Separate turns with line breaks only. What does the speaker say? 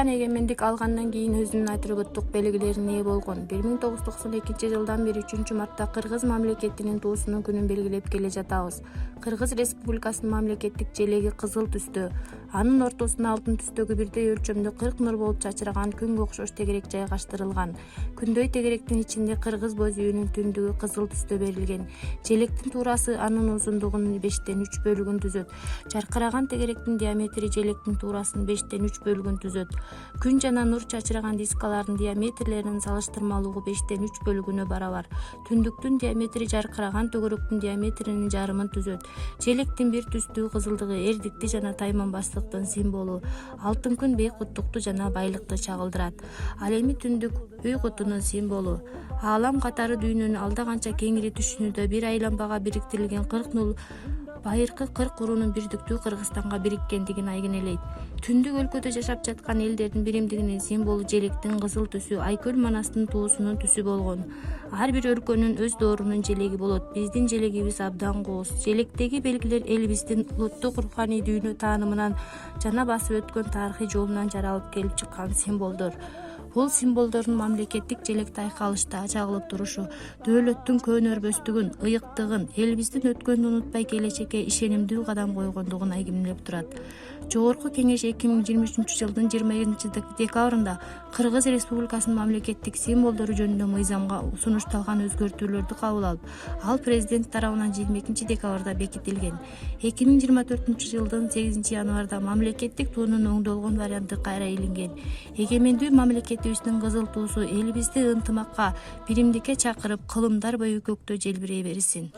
Кыргызстан эгемендик алгандан кийин өзүнүн атрибуттук белгилерине ээ болгон. 1992-жылдан бери 3-мартта Кыргыз мамлекетинин туусунун күнүн белгилеп келе жатабыз. Кыргыз Республикасынын мамлекеттик желеги кызыл түстө, анын ортосуна алтын түстөгү бирдей өлчөмдө 40 нур болуп чачыраган күнгө окшош тегерек жайгаштырылган. Күндөй тегеректин ичинде кыргыз боз үйүнүн түндүгү кызыл түстө берилген. Желектин туурасы анын узундугунун 5-3 бөлүгүн түзөт. Жаркыраган тегеректин диаметри желектин туурасынын 5-3 бөлүгүн түзөт. Күн жана нур чачыраган дискалардын диаметрлеринин салыштырмалуулугу 5-3 бөлүгүнө барабар. Түндүктүн диаметри жаркыраган төгөрөктүн диаметринин жарымын түзөт. Желектин бир түстүү кызылдыгы эрдикти жана тайманбастыктын символу. Алтын күн бейкуттукту жана байлыкты чагылдырат. Ал эми түндүк үй кутунун символу. Аалам катары дүйнөнү алда канча кеңири түшүнүүдө бир айланбага бириктирилген 40 нул байыркы 40 уруунун бирдиктүү Кыргызстанга бириkkендигин айгинелейт. Түндүк өлкөдө жашап жаткан элдердин биримдигинин символу желектин кызыл түсү Айкөл Манастын туусунун түсү болгон. Ар бир өлкөнүн өз доорунун желеги болот. Биздин желегибиз абдан кооз. Желектеги белгилер элибиздин улуттук руханий дүйнө таанымынан жана басып өткөн тарыхый жолунан жаралып келип чыккан символдор. Бул символдордун мамлекеттик желекти айкалышта чагылып турушу дөөлөттүн көөнөрбөстүгүн, ыйыктыгын, элибиздин өткөнүн унутпай келечекке ишенимдүү кадам койгондугун айгинелеп турат. Жогорку Кеңеш 2023-жылдын 20-декабрында Кыргыз Республикасынын мамлекеттик символдору жөнүндө мыйзамга сунушталган өзгөртүүлөрдү кабыл алып, ал президент тарабынан 22-декабрда бекитилген. 2024-жылдын 8-январда мамлекеттик туунун оңдолгон варианты кайра илинген. Эгемендүү мамлекетибиздин кызыл туусу элибизди ынтымакка, биримдикке чакырып, кылымдар бою көктө желбирей берсин.